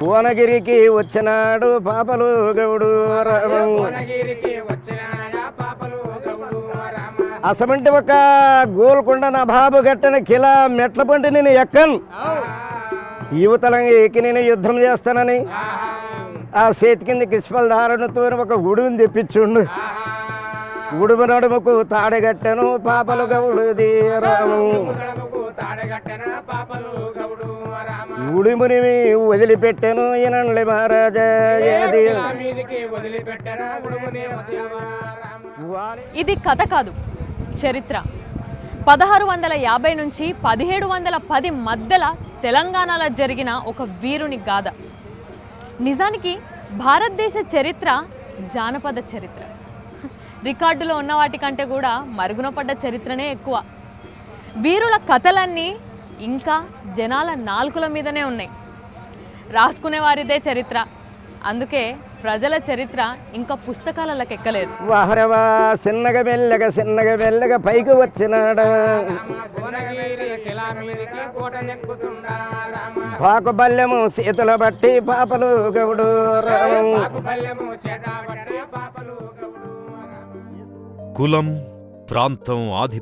భువనగిరికి వచ్చినాడు పాపలు గౌడు అసమంటి ఒక గోల్కొండ నా బాబు గట్టన కిలా మెట్ల పంటి నేను ఎక్కను యువతలంగా ఎక్కి నేను యుద్ధం చేస్తానని ఆ చేతి కింద కిష్పల దారుణతో ఒక గుడిని తెప్పించుండు గుడుము నడుముకు తాడగట్టను పాపలు గౌడు దీరాము గుడిముని వదిలిపెట్టాను ఈనండి మహారాజా ఇది కథ కాదు, చరిత్ర. 1650 నుంచి 1710 మధ్యలో తెలంగాణలో జరిగిన ఒక వీరుని గాథ. నిజానికి భారతదేశ చరిత్ర జానపద చరిత్ర. రికార్డులో ఉన్న వాటికంటే కూడా మరుగున పడ్డ చరిత్రనే ఎక్కువ. వీరుల కథలన్నీ ఇంకా జనాల నాలుకల మీదనే ఉన్నాయి. రాసుకునే వారిదే చరిత్ర. అందుకే ప్రజల చరిత్ర ఇంకా పుస్తకాలకి ఎక్కలేదు. వాహరవా చిన్నగా మెల్లగా పైకి వచ్చినాడా పాకు బల్లెము చేతుల బట్టి పాపలు గౌడు కులం, ప్రాంతం, ఆధిపత్యం